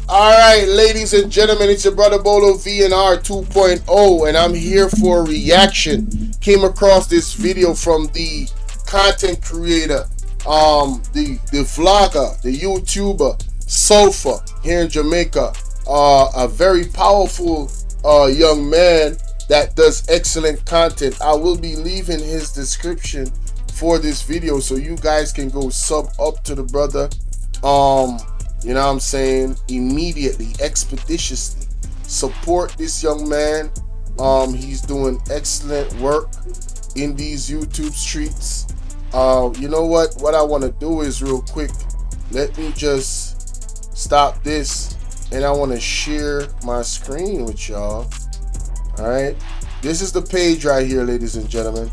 Alright, ladies and gentlemen, it's your brother Bolo VNR 2.0, and I'm here for a reaction. Came across this video from the content creator, the vlogger, the YouTuber, SULLPHA here in Jamaica. A very powerful young man that does excellent content. I will be leaving his description for this video so you guys can go sub up to the brother. You know what I'm saying? Immediately, expeditiously support this young man. He's doing excellent work in these YouTube streets. You know what I want to do is real quick, let me just stop this, and I want to share my screen with y'all. All right, this is the page right here, ladies and gentlemen.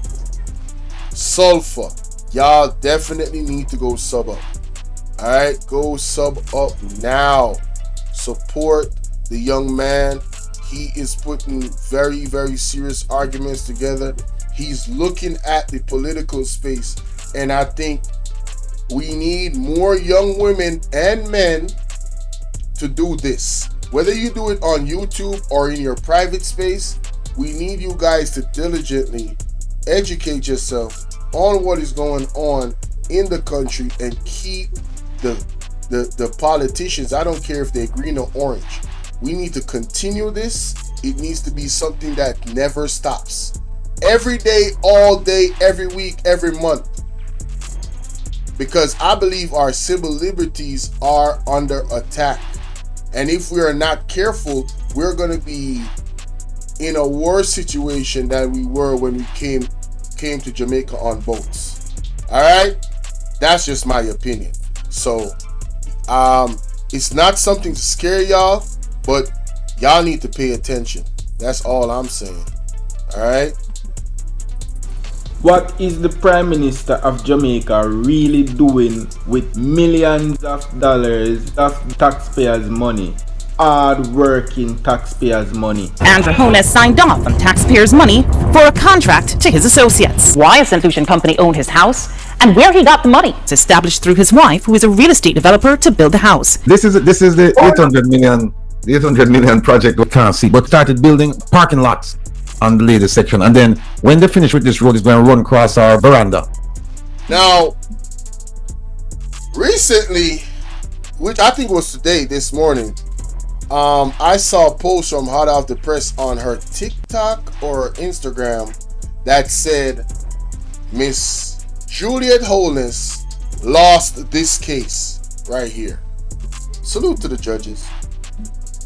SULLPHA, y'all definitely need to go sub up. All right, go sub up now. Support the young man. He is putting very, very serious arguments together. He's looking at the political space, and I think we need more young women and men to do this. Whether you do it on YouTube or in your private space, we need you guys to diligently educate yourself on what is going on in the country and keep the politicians, I don't care if they're green or orange. We need to continue this. It needs to be something that never stops. Every day, all day, every week, every month. Because I believe our civil liberties are under attack. And if we are not careful, we're going to be in a worse situation than we were when we came to Jamaica on boats. All right? That's just my opinion. So, it's not something to scare y'all, but y'all need to pay attention. That's all I'm saying. All right? What is the Prime Minister of Jamaica really doing with millions of dollars of taxpayers' money? Hard-working taxpayers' money. Andrew HOLNESS signed off on taxpayers' money for a contract to his associates. Why a St. Lucian company owned his house, and where he got the money. It's established through his wife, who is a real estate developer, to build the house. This is the 800 million project we can't see, but started building parking lots on the latest section, and then when they finish with this road, it's going to run across our veranda. Now, recently, which I think was today, this morning, I saw a post from Hot Off the Press on her TikTok or Instagram that said Miss Juliet HOLNESS lost this case right here. Salute to the judges.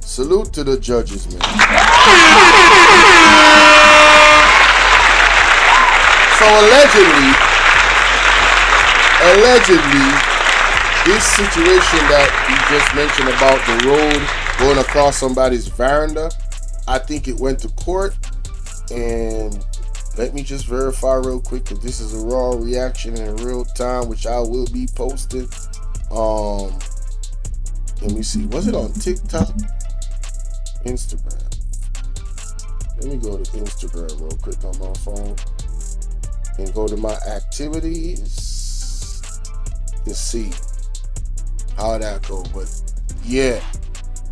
Salute to the judges, man. So allegedly, this situation that you just mentioned about the road going across somebody's veranda, I think it went to court, and let me just verify real quick because this is a raw reaction in real time, which I will be posting. Let me see. Was it on TikTok? Instagram. Let me go to Instagram real quick on my phone and go to my activities to see how that go. But yeah,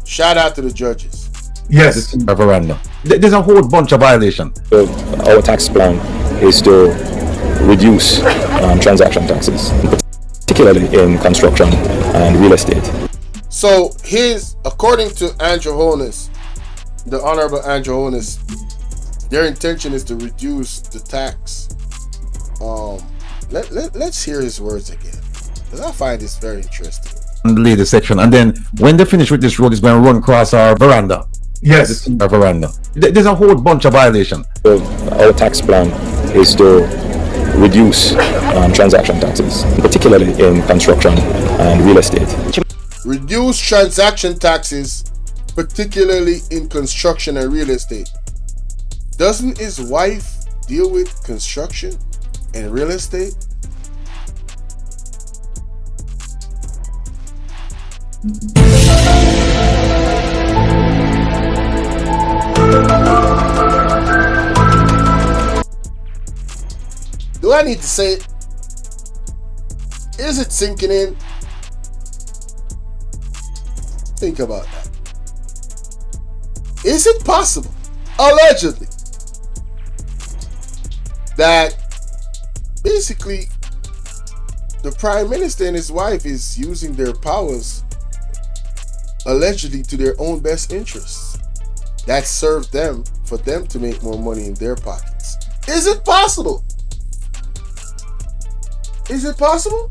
shout out to the judges. Yes, a veranda. There's a whole bunch of violations. Our tax plan is to reduce transaction taxes, particularly in construction and real estate. So according to Andrew HOLNESS, the Honorable Andrew HOLNESS, their intention is to reduce the tax. Let's hear his words again, because I find this very interesting. On the latest section, and then when they finish with this road, it's going to run across our veranda. Yes, a veranda. There's a whole bunch of violations. Our tax plan is to reduce transaction taxes, particularly in construction and real estate. Reduce transaction taxes, particularly in construction and real estate. Doesn't his wife deal with construction and real estate? Do I need to say it? Is it sinking in think about that? Is it possible, allegedly, that basically the Prime Minister and his wife is using their powers allegedly to their own best interests that served them for them to make more money in their pockets? Is it possible? Is it possible?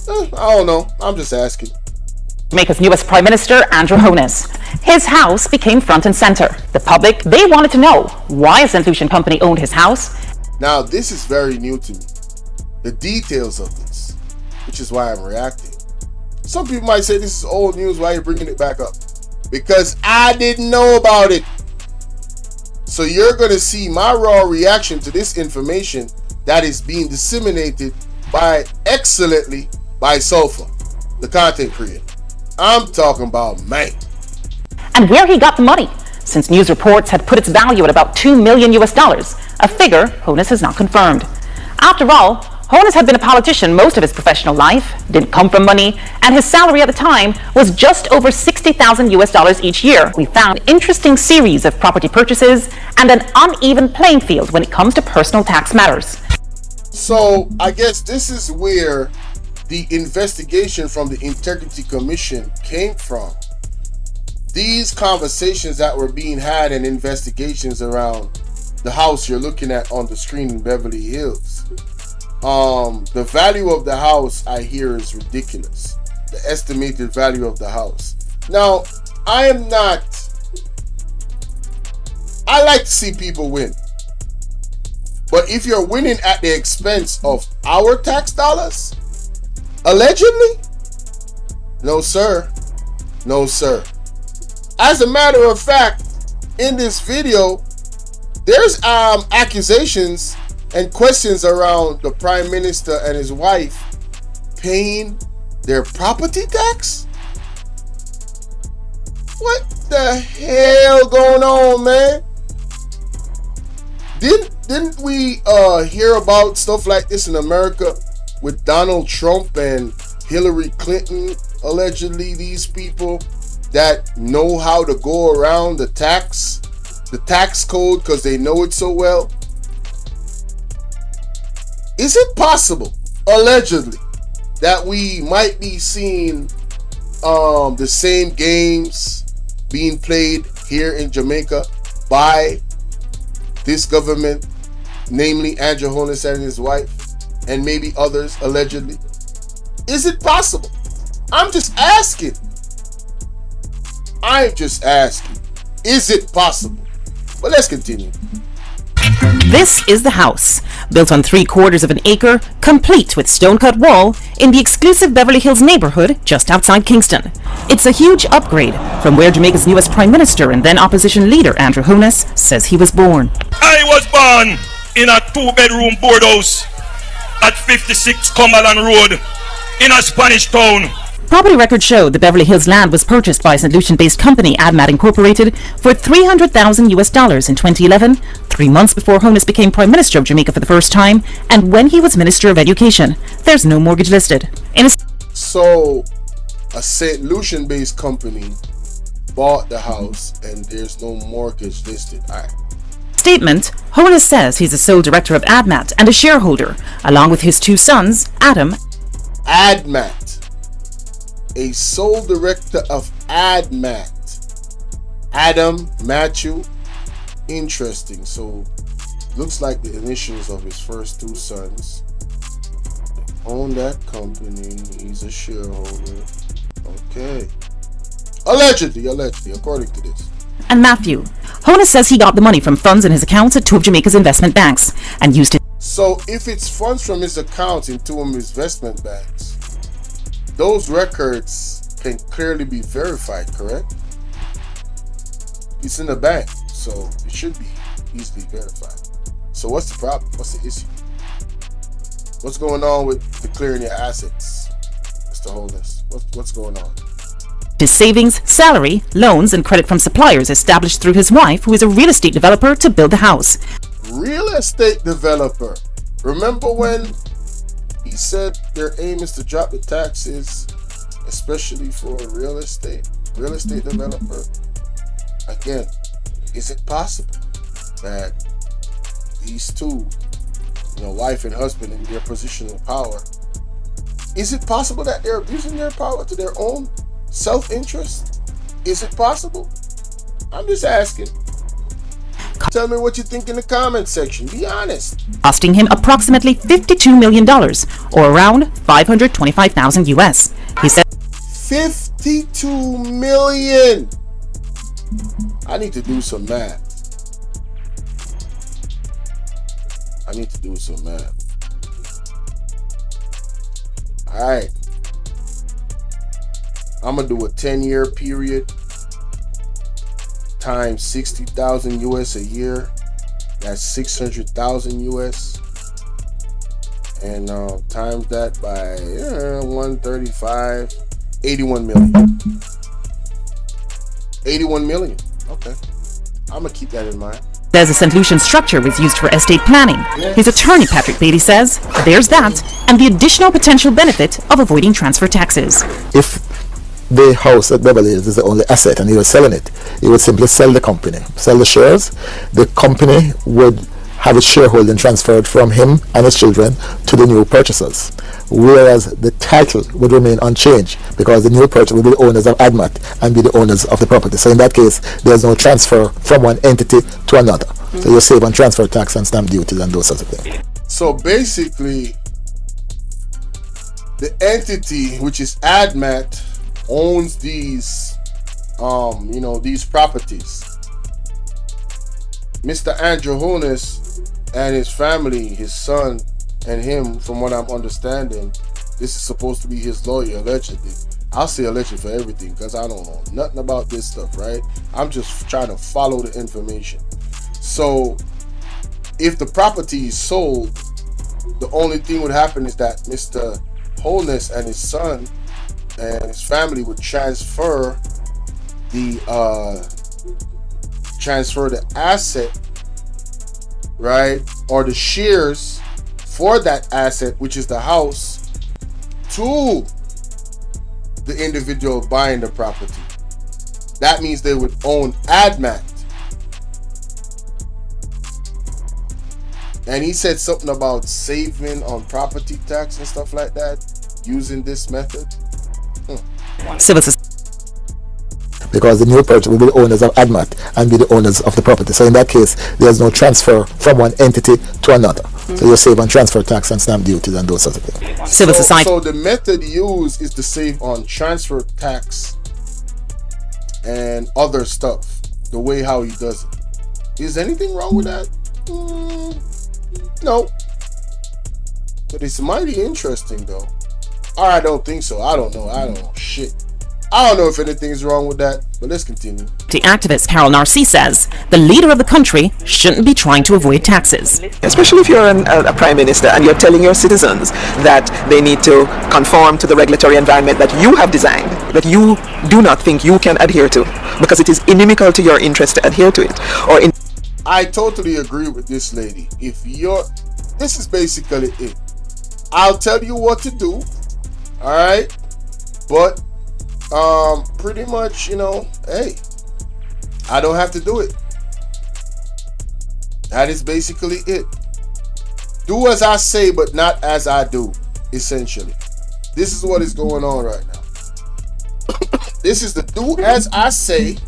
I don't know. I'm just asking. Jamaica's newest Prime Minister, Andrew Holness. His house became front and center. The public, they wanted to know why a St. Lucian company owned his house. Now, this is very new to me. The details of this, which is why I'm reacting. Some people might say this is old news. Why are you bringing it back up? Because I didn't know about it. So you're going to see my raw reaction to this information that is being disseminated excellently by SULLPHA, the content creator. I'm talking about man. And where he got the money, since news reports had put its value at about $2 million, a figure Holness has not confirmed. After all, Holness had been a politician most of his professional life, didn't come from money, and his salary at the time was just over $60,000 each year. We found an interesting series of property purchases and an uneven playing field when it comes to personal tax matters. So I guess this is where the investigation from the Integrity Commission came from. These conversations that were being had and investigations around the house you're looking at on the screen in Beverly Hills. The value of the house, I hear, is ridiculous. The estimated value of the house. Now, I like to see people win. But if you're winning at the expense of our tax dollars, allegedly, no sir, no sir. As a matter of fact, in this video, there's accusations and questions around the Prime Minister and his wife paying their property tax. What the hell going on, man? Didn't we hear about stuff like this in America with Donald Trump and Hillary Clinton? Allegedly, these people that know how to go around the tax code because they know it so well. Is it possible, allegedly, that we might be seeing the same games being played here in Jamaica by this government, namely Andrew Holness and his wife, and maybe others, allegedly? Is it possible? I'm just asking. Is it possible? But let's continue. This is the house, built on 3/4 of an acre, complete with stone-cut wall, in the exclusive Beverly Hills neighborhood just outside Kingston. It's a huge upgrade from where Jamaica's newest Prime Minister and then opposition leader Andrew Holness says he was born. I was born in a 2-bedroom board house at 56 Cumberland Road in a Spanish town. Property records show the Beverly Hills land was purchased by St. Lucian-based company ADMAT Incorporated for $300,000 in 2011, 3 months before Holness became Prime Minister of Jamaica for the first time, and when he was Minister of Education. There's no mortgage listed. So, a St. Lucian-based company bought the house, and there's no mortgage listed. All right. Statement, Holness says he's the sole director of ADMAT and a shareholder, along with his 2 sons, Adam. ADMAT. A sole director of ADMAT. Adam Matthew. Interesting. So, looks like the initials of his first 2 sons. They own that company. He's a shareholder. Okay. Allegedly, according to this. And Matthew. Holness says he got the money from funds in his accounts at 2 of Jamaica's investment banks and used it. So, if it's funds from his accounts in 2 of his investment banks, those records can clearly be verified, correct? It's in the bank, so it should be easily verified. So what's the problem? What's the issue? What's going on with declaring your assets, Mr. Holness? What's going on? His savings, salary, loans, and credit from suppliers established through his wife, who is a real estate developer, to build the house. Real estate developer. Remember when he said their aim is to drop the taxes especially for a real estate developer. Again, is it possible that these two, wife and husband in their position of power, is it possible that they're abusing their power to their own self-interest? Is it possible? I'm just asking. Tell me what you think in the comment section. Be honest. Costing him approximately $52 million, or around 525,000 US. He said 52 million. I need to do some math. Alright. I'm going to do a 10-year period times 60,000 US a year. That's 600,000 US. And times that by 135, 81 million. 81 million. Okay. I'm going to keep that in mind. There's a St. Lucian structure was used for estate planning. His attorney, Patrick Beatty, says there's that and the additional potential benefit of avoiding transfer taxes. If the house at Beverly Hills is the only asset and he was selling it, he would simply sell the company, sell the shares. The company would have its shareholding transferred from him and his children to the new purchasers, whereas the title would remain unchanged because the new purchaser would be the owners of ADMAT and be the owners of the property. So in that case, there's no transfer from one entity to another. So you save on transfer tax and stamp duties and those sorts of things. So basically, the entity, which is ADMAT, owns these these properties. Mr. Andrew HOLNESS and his family, his son and him, from what I'm understanding, this is supposed to be his lawyer, allegedly. I'll say allegedly for everything because I don't know nothing about this stuff, right? I'm just trying to follow the information. So if the property is sold, the only thing would happen is that Mr. HOLNESS and his son and his family would transfer the asset, right, or the shares for that asset, which is the house, to the individual buying the property. That means they would own ADMAT. And he said something about saving on property tax and stuff like that using this method. Because the new purchaser will be the owners of ADMAT and be the owners of the property. So in that case, there's no transfer from one entity to another. So you save on transfer tax and stamp duties and those sorts of things. So the method used is to save on transfer tax and other stuff, the way how he does it. Is anything wrong with that? No. But it's mighty interesting though. I don't think so. I don't know. Shit. I don't know if anything is wrong with that, but let's continue. The activist Carol Narcy says the leader of the country shouldn't be trying to avoid taxes. Especially if you're a prime minister and you're telling your citizens that they need to conform to the regulatory environment that you have designed, that you do not think you can adhere to, because it is inimical to your interest to adhere to it. I totally agree with this lady. This is basically it. I'll tell you what to do, all right? But pretty much, hey, I don't have to do it. That is basically it. Do as I say, but not as I do, essentially. This is what is going on right now. This is the do as I say,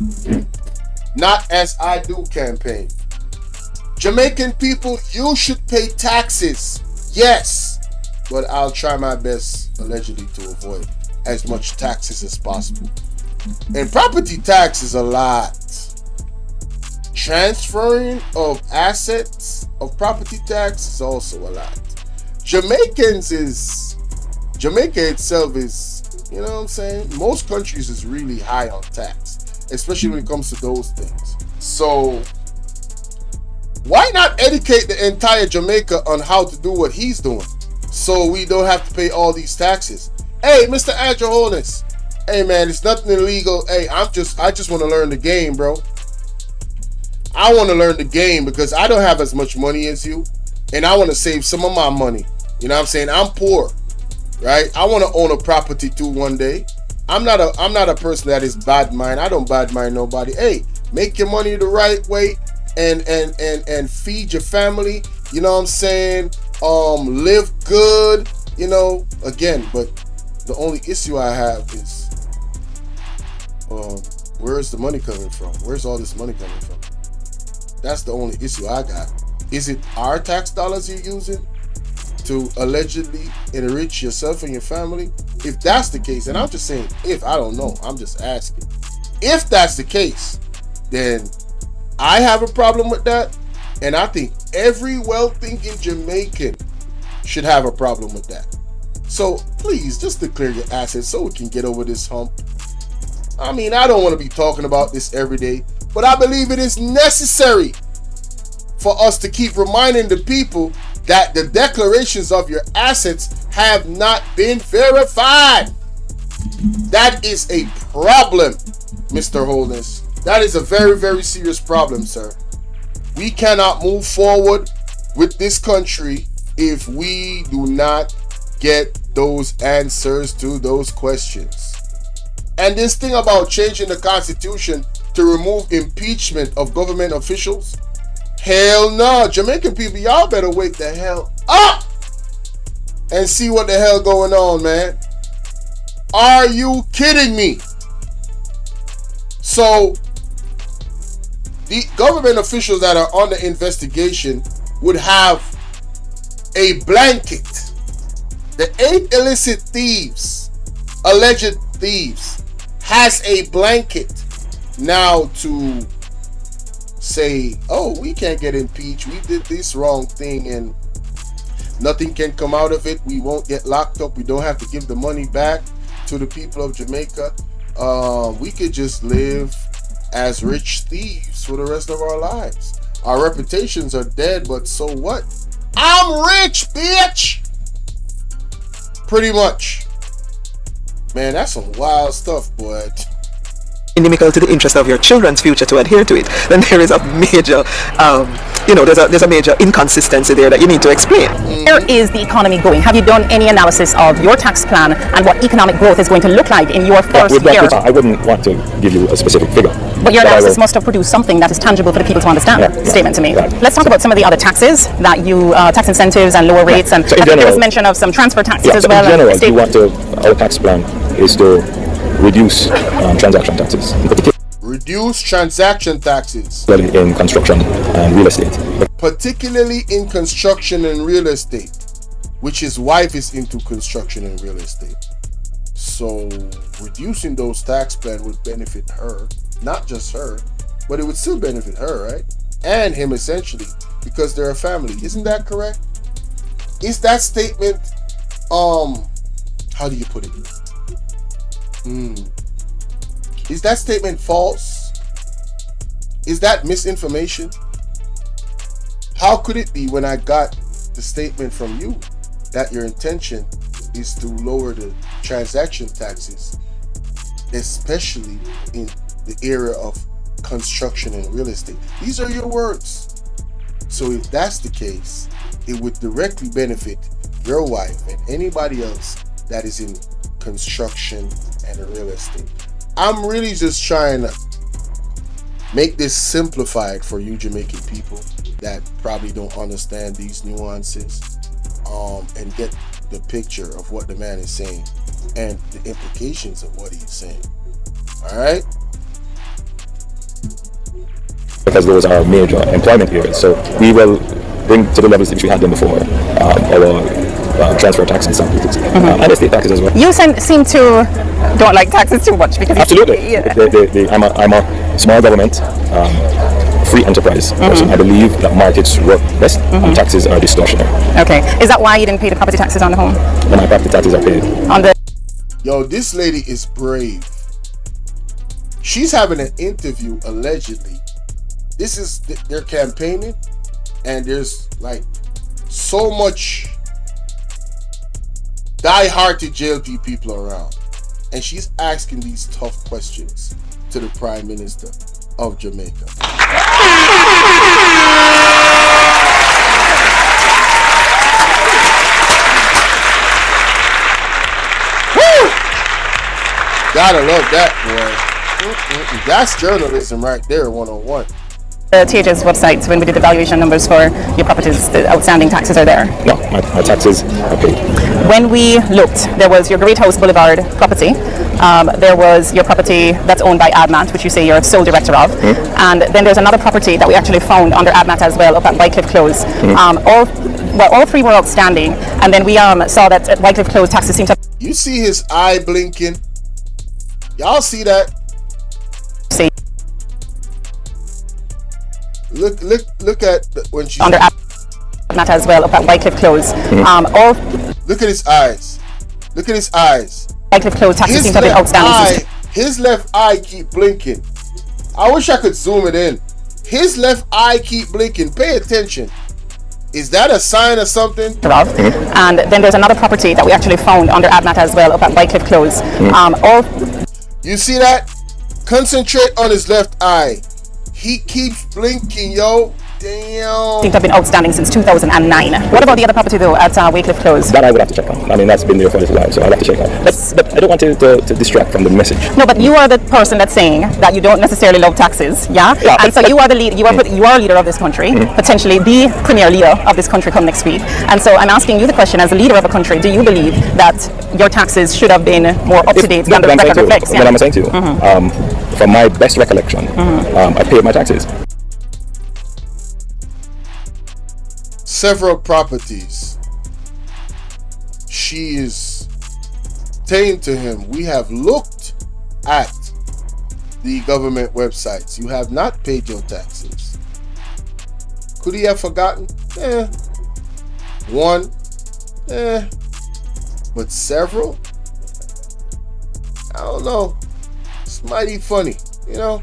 not as I do campaign. Jamaican people, you should pay taxes. Yes. But I'll try my best, allegedly, to avoid as much taxes as possible. And property tax is a lot. Transferring of assets of property tax is also a lot. Jamaica itself is, you know what I'm saying? Most countries is really high on tax, especially when it comes to those things. So why not educate the entire Jamaica on how to do what he's doing, so we don't have to pay all these taxes? Hey, Mr. Andrew HOLNESS. Hey, man, it's nothing illegal. Hey, I just want to learn the game, bro. I want to learn the game because I don't have as much money as you, and I want to save some of my money. You know what I'm saying? I'm poor, right? I want to own a property too one day. I'm not a person that is bad mind. I don't bad mind nobody. Hey, make your money the right way and feed your family. You know what I'm saying? Live good. You know, again, but the only issue I have is where's the money coming from? Where's all this money coming from? That's the only issue I got. Is it our tax dollars you're using to allegedly enrich yourself and your family? If that's the case, and I'm just saying if, I don't know, I'm just asking. If that's the case, then I have a problem with that, and I think every well-thinking Jamaican should have a problem with that. So please, just declare your assets so we can get over this hump. I mean, I don't want to be talking about this every day, but I believe it is necessary for us to keep reminding the people that the declarations of your assets have not been verified. That is a problem, Mr. Holness. That is a very, very serious problem, sir. We cannot move forward with this country if we do not get those answers to those questions. And this thing about changing the Constitution to remove impeachment of government officials, hell no. Jamaican people, y'all better wake the hell up and see what the hell going on, man. Are you kidding me? So the government officials that are under investigation would have a blanket. The 8 illicit thieves, alleged thieves, has a blanket now to say, oh, we can't get impeached. We did this wrong thing and nothing can come out of it. We won't get locked up. We don't have to give the money back to the people of Jamaica. We could just live as rich thieves for the rest of our lives. Our reputations are dead, but so what? I'm rich, bitch! Pretty much. Man, that's some wild stuff, boy. Inimical to the interest of your children's future to adhere to it, then there is a major, there's a major inconsistency there that you need to explain. Where is the economy going? Have you done any analysis of your tax plan and what economic growth is going to look like in your first year? I wouldn't want to give you a specific figure. But your analysis must have produced something that is tangible for the people to understand. Statement to me. Right. Let's talk about some of the other taxes that you, tax incentives and lower rates, and So I think there was general, mention of some transfer taxes as so well. in general, our tax plan is to reduce transaction taxes, in particular Reduce transaction taxes. in construction and real estate. Particularly in construction and real estate, which his wife is into construction and real estate. So reducing those tax plan would benefit her, not just her, but it would still benefit her, right? And him essentially, because they're a family. Isn't that correct? Is that statement, how do you put it? Is that statement false? Is that misinformation? How could it be when I got the statement from you that your intention is to lower the transaction taxes, especially in the area of construction and real estate? These are your words. So if that's the case, it would directly benefit your wife and anybody else that is in construction and real estate. I'm really just trying to make this simplified for you Jamaican people that probably don't understand these nuances, and get the picture of what the man is saying and the implications of what he's saying. All right? Because those are major employment areas. So we will bring to the levels which we had them before our transfer tax and stamp duties, and estate taxes as well. You seem to don't like taxes too much because Absolutely. I'm a small government, free enterprise person. I believe that markets work best and taxes are distortionary. Okay. Is that why you didn't pay the property taxes on the home? When my property taxes are paid. On the Yo, this lady is brave. She's having an interview allegedly. This is they're campaigning, and there's like so much die-hearted JLP people around, and she's asking these tough questions to the Prime Minister of Jamaica. Gotta love that, boy. That's journalism right there, 101. The THS website, when we did the valuation numbers for your properties, the outstanding taxes are there. No, my taxes are paid. When we looked, there was your Great House Boulevard property. There was your property that's owned by ADMAT, which you say you're sole director of. And then there's another property that we actually found under ADMAT as well, up at Wycliffe Close. All three were outstanding. And then we saw that at Wycliffe Close, taxes seem to... You see his eye blinking? Y'all see that? say Look at when she under ADMAT as well, up at Wycliffe Close. Look at his eyes. Look at his eyes. Wycliffe Close, taxes seem to have been outstanding. His left eye keep blinking. I wish I could zoom it in. His left eye keep blinking. Pay attention. Is that a sign of something? And then there's another property that we actually found under ADMAT as well, up at Wycliffe Close. You see that? Concentrate on his left eye. He keeps blinking, yo. Damn. Seem to have been outstanding since 2009. What about the other property though at Wycliffe Close? That I would have to check on. I mean, that's been there for a little while, so I'll have to check on. But I don't want to distract from the message. No, but you are the person that's saying that you don't necessarily love taxes, yeah? And so you are the lead. You are a leader of this country, potentially the premier leader of this country come next week. And so I'm asking you the question: as a leader of a country, do you believe that your taxes should have been more up to date than the record reflects? What I'm saying to you, from my best recollection, I paid my taxes. Several properties she is saying to him, we have looked at the government websites. You have not paid your taxes. Could he have forgotten? One. But several? I don't know. It's mighty funny, you know?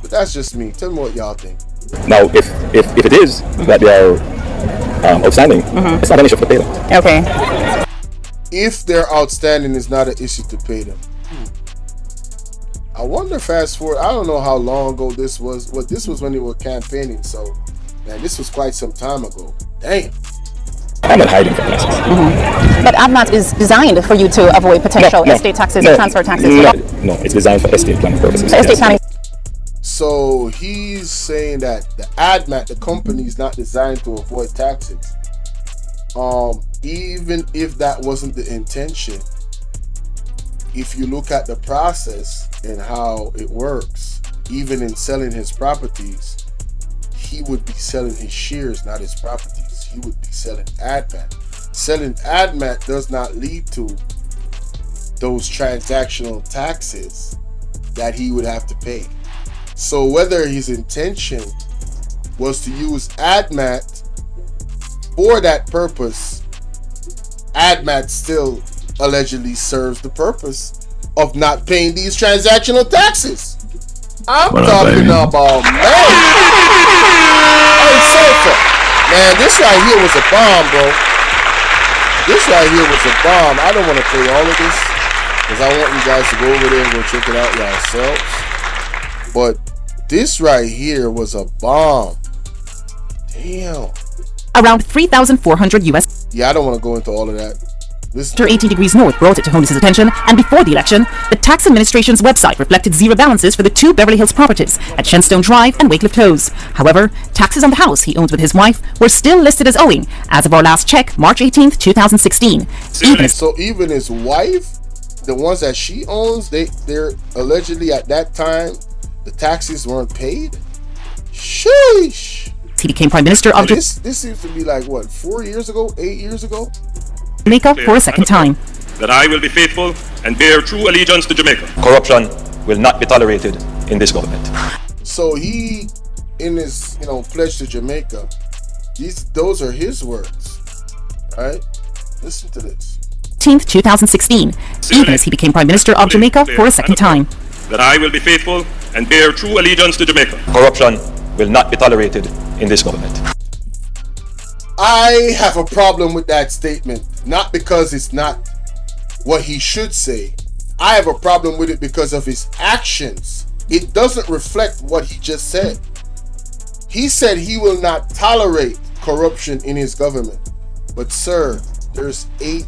But that's just me. Tell me what y'all think. Now, if it is that they are outstanding, it's not an issue to pay them. Okay. If they're outstanding, it's not an issue to pay them. I wonder, fast forward, I don't know how long ago this was. Well, this was when they were campaigning, so, man, this was quite some time ago. Damn. I'm not hiding from taxes. But ADMAT is designed for you to avoid potential estate taxes or transfer taxes. No, it's designed for estate planning purposes. Estate planning. So he's saying that the ADMAT, the company, is not designed to avoid taxes. Even if that wasn't the intention, if you look at the process and how it works, even in selling his properties, he would be selling his shares, not his properties. He would be selling ADMAT. Selling ADMAT does not lead to those transactional taxes that he would have to pay. So whether his intention was to use ADMAT for that purpose, ADMAT still allegedly serves the purpose of not paying these transactional taxes. I'm talking about, man. Hey, SULLPHA. Man, this right here was a bomb, bro. This right here was a bomb. I don't want to play all of this because I want you guys to go over there and go check it out yourselves. But this right here was a bomb. Damn. Around 3,400 US. Yeah, I don't want to go into all of that. After 18 degrees north brought it to HOLNESS's attention, and before the election, the tax administration's website reflected zero balances for the two Beverly Hills properties at Shenstone Drive and Wycliffe Close. However, taxes on the house he owns with his wife were still listed as owing as of our last check, March 18th, 2016. Even his wife, the ones that she owns, they're allegedly at that time the taxes weren't paid. Sheesh. He became Prime Minister of This seems to be like what, 4 years ago, 8 years ago? Jamaica for a second time. That I will be faithful and bear true allegiance to Jamaica. Corruption will not be tolerated in this government. So he, in his, pledge to Jamaica, those are his words, right? Listen to this. 18th, 2016, even as he became Prime Minister of Jamaica for a second time. That I will be faithful and bear true allegiance to Jamaica. Corruption will not be tolerated in this government. I have a problem with that statement, not because it's not what he should say. I have a problem with it because of his actions. It doesn't reflect what he just said. He said he will not tolerate corruption in his government. But sir, there's 8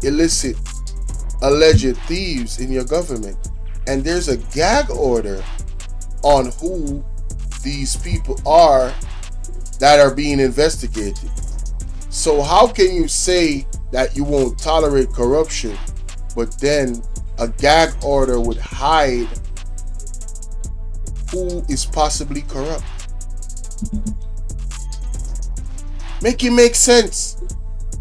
illicit alleged thieves in your government, and there's a gag order on who these people are that are being investigated. So how can you say that you won't tolerate corruption, but then a gag order would hide who is possibly corrupt? Make it make sense.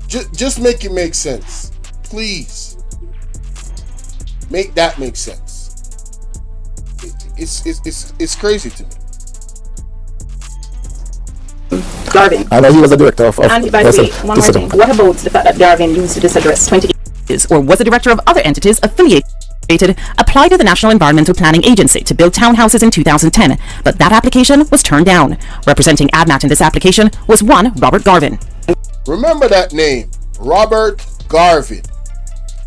Just make it make sense. Please. Make that make sense. It's crazy to me. Garvin. I know he was a director of And by the way, one more thing. What about the fact that Garvin used this address 20 or was a director of other entities affiliated, applied to the National Environmental Planning Agency to build townhouses in 2010, but that application was turned down. Representing ADMAT in this application was one Robert Garvin. Remember that name, Robert Garvin.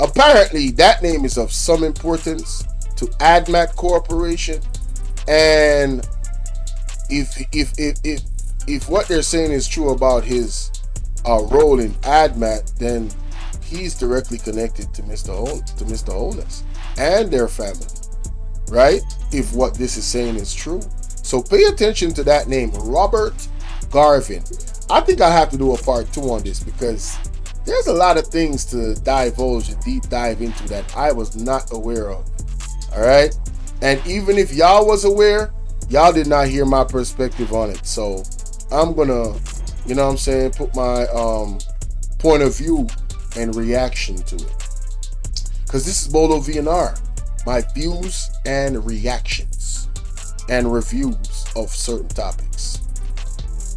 Apparently, that name is of some importance to ADMAT Corporation, and if what they're saying is true about his role in ADMAT, then he's directly connected to Mr. Holness and their family, right? If what this is saying is true. So pay attention to that name, Robert Garvin. I think I have to do a part 2 on this because there's a lot of things to divulge and deep dive into that I was not aware of. All right. And even if y'all was aware, y'all did not hear my perspective on it. So I'm gonna, you know what I'm saying, put my point of view and reaction to it. Because this is Bolo VNR. My views and reactions and reviews of certain topics.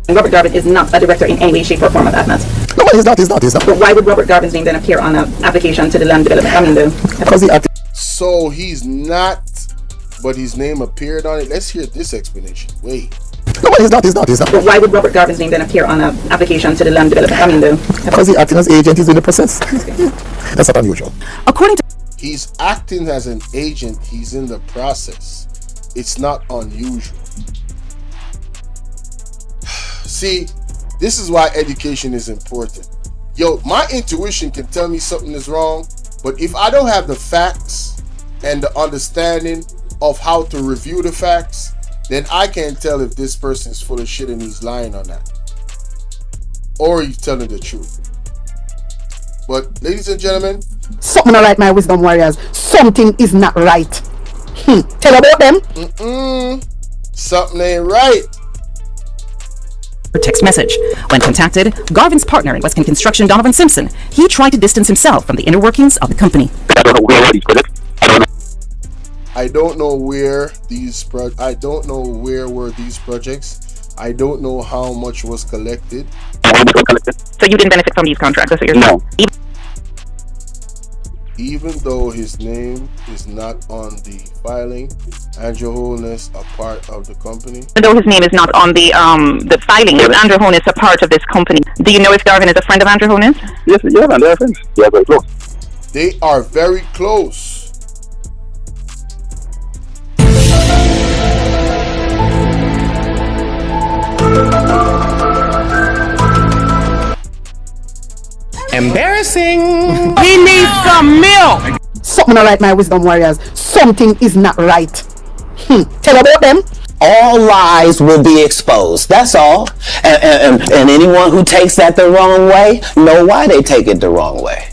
Robert Garvin is not a director in any way, shape, or form of ADMAT. No, he's not. But why would Robert Garvin's name then appear on an application to the land development? Because he acted. So he's not, but his name appeared on it. Let's hear this explanation. Wait. No, he's not. But why would Robert Garvin's name then appear on an application to the land development? Because he acting as agent, he's in the process. Okay. That's not unusual. According to He's acting as an agent, he's in the process. It's not unusual. See, this is why education is important. Yo, my intuition can tell me something is wrong, but if I don't have the facts and the understanding of how to review the facts, then I can't tell if this person is full of shit and he's lying or not, or he's telling the truth. But ladies and gentlemen, something not right, my wisdom warriors. Something is not right. Tell about them. Something ain't right. text message. When contacted, Garvin's partner in Western Construction, Donovan Simpson, he tried to distance himself from the inner workings of the company. I don't know where were these projects. I don't know how much was collected. So you didn't benefit from these contracts, that's what you're saying? Even though his name is not on the filing, Andrew Holness a part of the company. Even though his name is not on the filing, is Andrew Holness a part of this company? Do you know if Garvin is a friend of Andrew Holness? Yes, man, they are friends. They are very close. They are very close. Embarrassing. He needs some milk. Something not right, my wisdom warriors. Something is not right. Tell about them. All lies will be exposed. That's all. And anyone who takes that the wrong way, know why they take it the wrong way.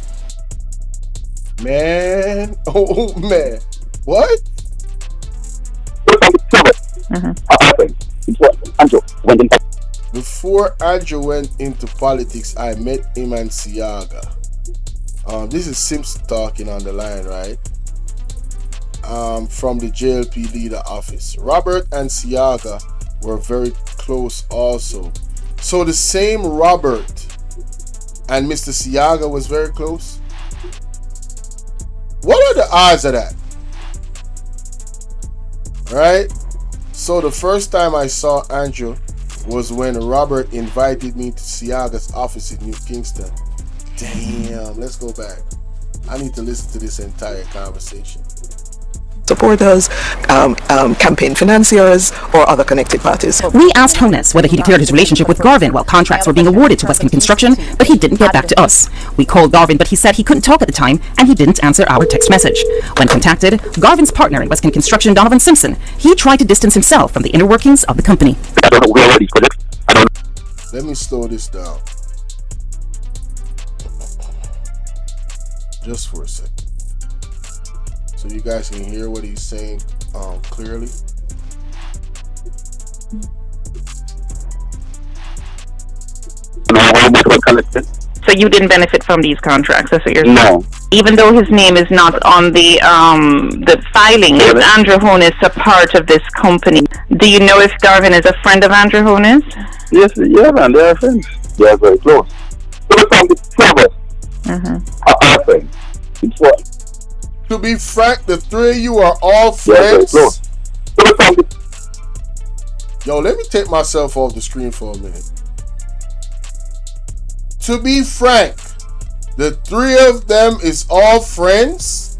Man, oh man, what? Before Andrew went into politics, I met him and Siaga. This is Simpson talking on the line, right? From the JLP leader office. Robert and Siaga were very close also. So the same Robert and Mr. Siaga was very close? What are the odds of that? Right? So the first time I saw Andrew was when Robert invited me to Siaga's office in New Kingston. Damn, let's go back. I need to listen to this entire conversation. supporters, campaign financiers, or other connected parties. We asked HOLNESS whether he declared his relationship with Garvin while contracts were being awarded to Western Construction, but he didn't get back to us. We called Garvin, but he said he couldn't talk at the time, and he didn't answer our text message. When contacted, Garvin's partner in Western Construction, Donovan Simpson, he tried to distance himself from the inner workings of the company. Let me slow this down. Just for a second. So you guys can hear what he's saying clearly. So you didn't benefit from these contracts, that's what you're saying? No. Even though his name is not on the filing, is Andrew Holness a part of this company? Do you know if Garvin is a friend of Andrew Holness? Yes, yeah, man, they are friends. They are very close. So it's on the our friends. It's what? To be frank, the three of you are all They are very friends. close. So it's on the Yo, let me take myself off the screen for a minute. To be frank, the three of them is all friends.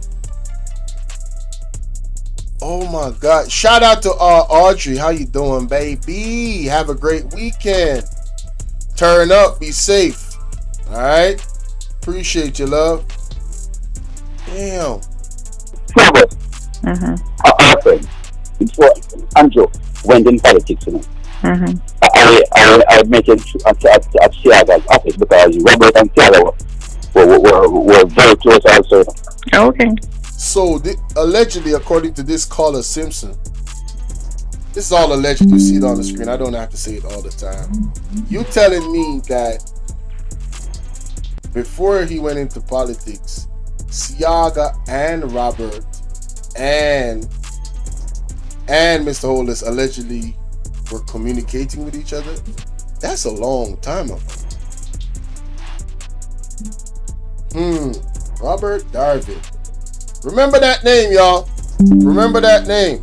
Oh my God! Shout out to Audrey. How you doing, baby? Have a great weekend. Turn up. Be safe. All right. Appreciate you, love. Damn. our friends. It's what Andrew went in politics, you know. I would make it at Tiaga's office because Robert and Tiaga were very close also. Okay. So, allegedly, according to this caller Simpson, this is all alleged. You see it on the screen. I don't have to say it all the time. You telling me that before he went into politics, Tiaga and Robert and Mr. Holness allegedly were communicating with each other? That's a long time ago. Robert Darvin. Remember that name, y'all. Remember that name.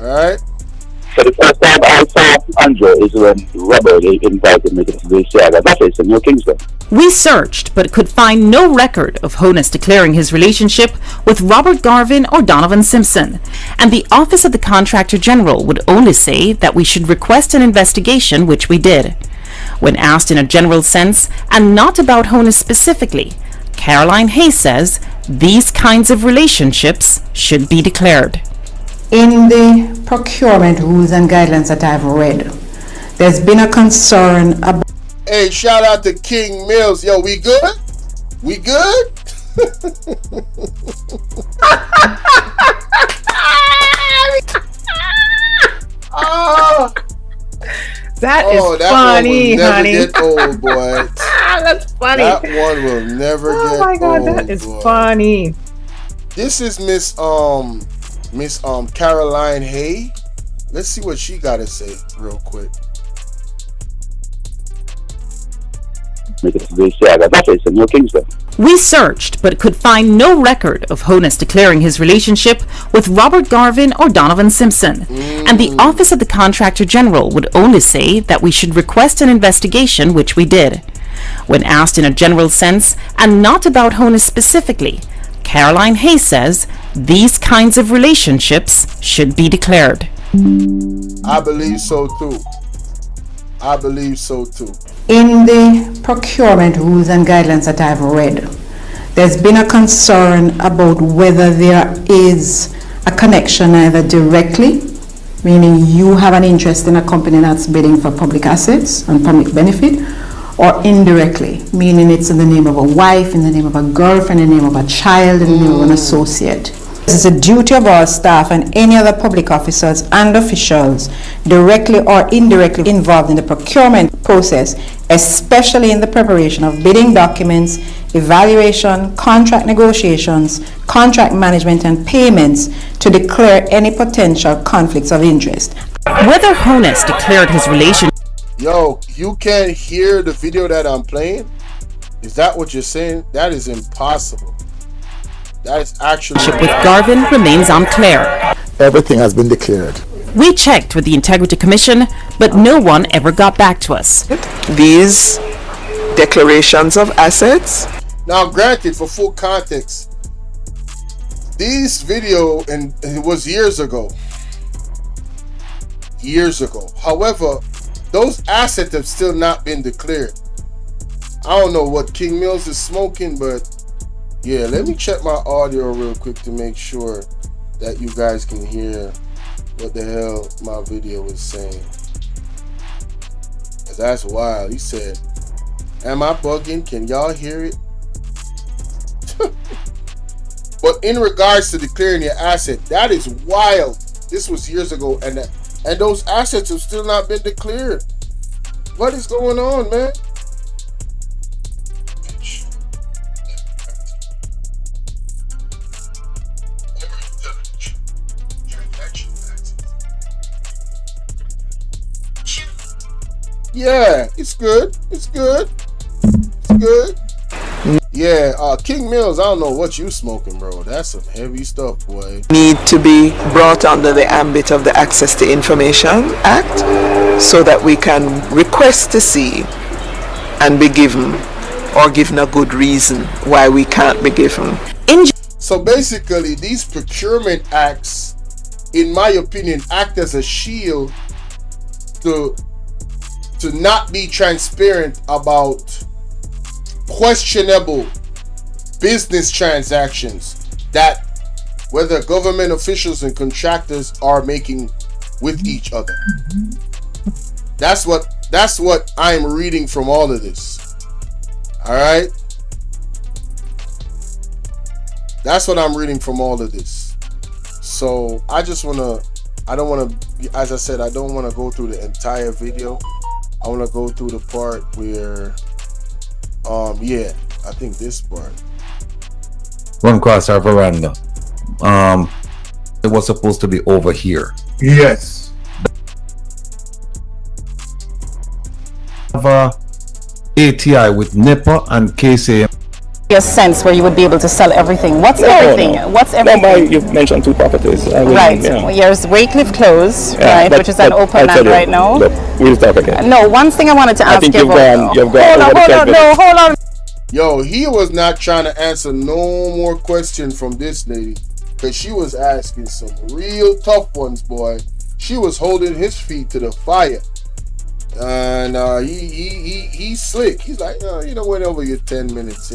Alright? So the first time I saw Andrew is when Robert invited me to the Tiaga. That's it, in New Kingston. We searched, but could find no record of Holness declaring his relationship with Robert Garvin or Donovan Simpson, and the Office of the Contractor General would only say that we should request an investigation, which we did. When asked in a general sense, and not about Holness specifically, Caroline Hayes says these kinds of relationships should be declared. In the procurement rules and guidelines that I've read, there's been a concern about... Hey, shout out to King Mills. Yo, we good? We good? Oh, that is One will funny, never honey. get old, boy. That's funny. That one will never get old. Oh my God, that is boy. funny. This is Miss Caroline Hay. Let's see what she got to say real quick. That's it, in New Kingston. We searched, but could find no record of Holness declaring his relationship with Robert Garvin or Donovan Simpson, and the Office of the Contractor General would only say that we should request an investigation, which we did. When asked in a general sense, and not about Holness specifically, Caroline Hayes says these kinds of relationships should be declared. I believe so too. I believe so too. In the procurement rules and guidelines that I've read, there's been a concern about whether there is a connection either directly, meaning you have an interest in a company that's bidding for public assets and public benefit, or indirectly, meaning it's in the name of a wife, in the name of a girlfriend, in the name of a child, in the name of an associate. This is a duty of our staff and any other public officers and officials directly or indirectly involved in the procurement process, especially in the preparation of bidding documents, evaluation, contract negotiations, contract management, and payments, to declare any potential conflicts of interest. Whether Holness declared his relationship... Yo, you can't hear the video that I'm playing? Is that what you're saying? That is impossible. That is actually... with Garvin remains unclear. Everything has been declared. We checked with the Integrity Commission, but no one ever got back to us. These declarations of assets. Now, granted, for full context, This video, and it was years ago. However, those assets have still not been declared. I don't know what King Mills is smoking, but yeah, let me check my audio real quick to make sure that you guys can hear what the hell my video is saying. 'Cause that's wild. He said, "Am I bugging? Can y'all hear it?" But in regards to declaring your asset, that is wild. This was years ago, and those assets have still not been declared. What is going on, man? Yeah, it's good. It's good. It's good. Yeah, King Mills, I don't know what you smoking, bro. That's some heavy stuff, boy. Need to be brought under the ambit of the Access to Information Act so that we can request to see and be given or given a good reason why we can't be given. So basically, these procurement acts, in my opinion, act as a shield to not be transparent about questionable business transactions that whether government officials and contractors are making with each other. That's what I'm reading from all of this. All right, that's what I'm reading from all of this. So I don't want to, as I said, I don't want to go through the entire video. I want to go through the part where, yeah, I think this part. Run across our veranda. It was supposed to be over here. Yes. Have a ATI with NEPA and KCM. A sense where you would be able to sell everything. What's everything? No. What's everything? You've mentioned 2 properties. Right. Yeah. There's Waycliffe Close, Yeah, right, which is an open land right now. Look, we'll talk again. No, one thing I wanted to ask you about. Hold on. Yo, he was not trying to answer no more questions from this lady, because she was asking some real tough ones, boy. She was holding his feet to the fire. And he's slick. He's like, went over your 10 minutes,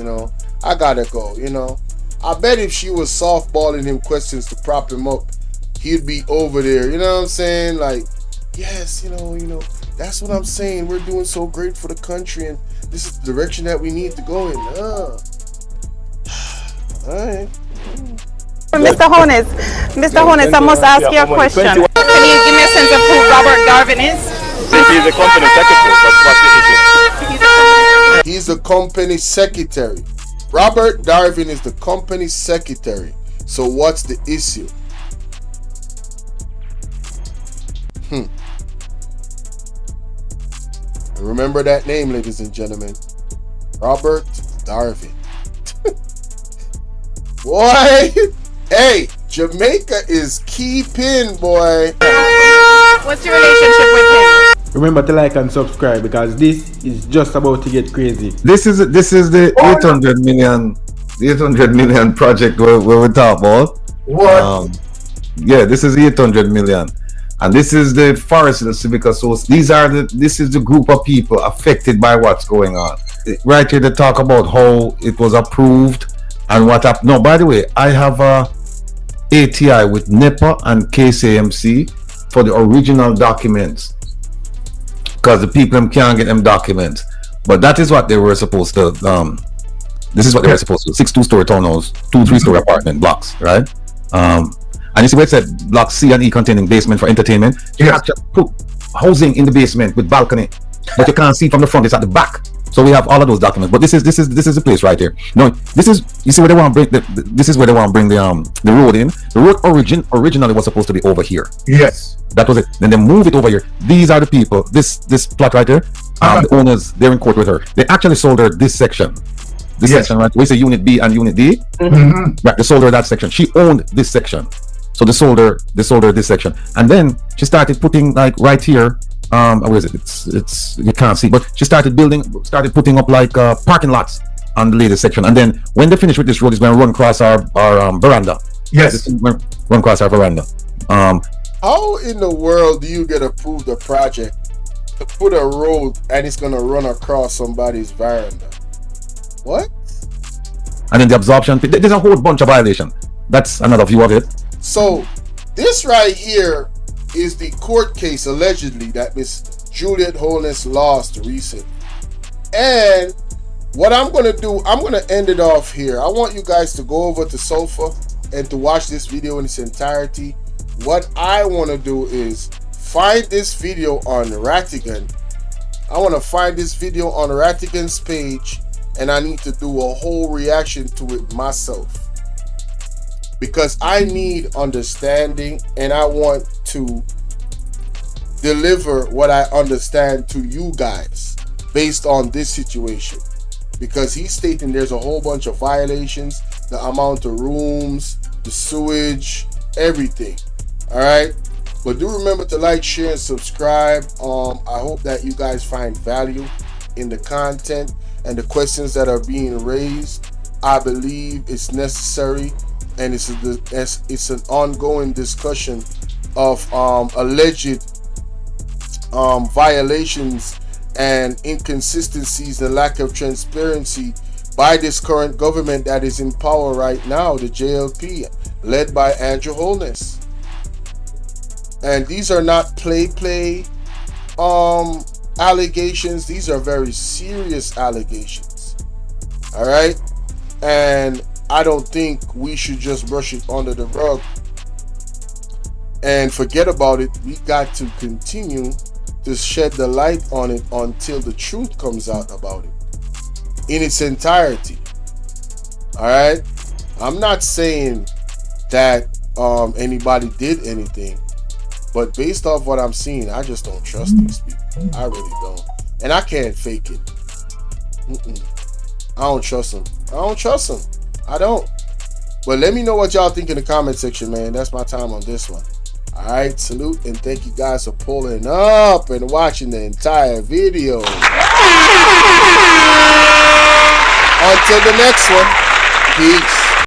I gotta go, I bet if she was softballing him questions to prop him up, he'd be over there, you know what I'm saying? Like, yes, that's what I'm saying. We're doing so great for the country, and this is the direction that we need to go in. Alright. Mr. Honest, I must ask you a question. Can you give me a sense of who Robert Garvin is? He's the company secretary. What's the issue? He's the company secretary. Robert Darwin is the company secretary. So what's the issue? Remember that name, ladies and gentlemen. Robert Darwin. Boy, hey, Jamaica is keeping, boy. What's your relationship with him? Remember to like and subscribe, because this is just about to get crazy. This is the 800 million project where we talk about. What? Yeah, this is 800 million, and this is the Forest Civic Association. This is the group of people affected by what's going on. Right here, they talk about how it was approved and what happened. No, by the way, I have a ATI with NEPA and KCMC for the original documents, because the people can't get them documents. But that is what they were supposed to. This is what they were supposed to do: 6 2-story townhouse, 2 3-story apartment blocks, right? And you see where it said block C and E containing basement for entertainment. You actually put housing in the basement with balcony, but you can't see from the front. It's at the back. So we have all of those documents. But this is the place right here. No, this is, you see where they want to bring this is where they want to bring the road in. The road originally was supposed to be over here. Yes. That was it. Then they move it over here. These are the people. This plot right here. The owners, they're in court with her. They actually sold her this section. This section, right? We say Unit B and Unit D. Right. They sold her that section. She owned this section. So they sold her this section. And then she started putting, like, right here. Where is it? It's you can't see, but she started putting up like parking lots on the latest section. And then when they finish with this road, it's going to run across our veranda. Yes, run across our veranda. How in the world do you get approved a project to put a road and it's gonna run across somebody's veranda? What? And then the absorption, there's a whole bunch of violation. That's another view of it. So this right here is the court case allegedly that Miss Juliet Holness lost recently. And what I'm gonna do, I'm gonna end it off here. I want you guys to go over to SULLPHA and to watch this video in its entirety. What I want to do is find this video on Rattigan. I want to find this video on Rattigan's page, and I need to do a whole reaction to it myself, because I need understanding and I want to deliver what I understand to you guys based on this situation, because he's stating there's a whole bunch of violations, the amount of rooms, the sewage, everything. All right, but do remember to like, share, and subscribe. I hope that you guys find value in the content and the questions that are being raised. I believe it's necessary, and it's an ongoing discussion of alleged violations and inconsistencies and lack of transparency by this current government that is in power right now, the JLP, led by Andrew Holness. And these are not play allegations. These are very serious allegations. All right, and I don't think we should just brush it under the rug and forget about it. We got to continue to shed the light on it until the truth comes out about it in its entirety. All right, I'm not saying that anybody did anything, but based off what I'm seeing, I just don't trust these people. I really don't. And I can't fake it. I don't trust them. I don't. But let me know what y'all think in the comment section, man. That's my time on this one. Alright, salute and thank you guys for pulling up and watching the entire video. Until the next one, peace.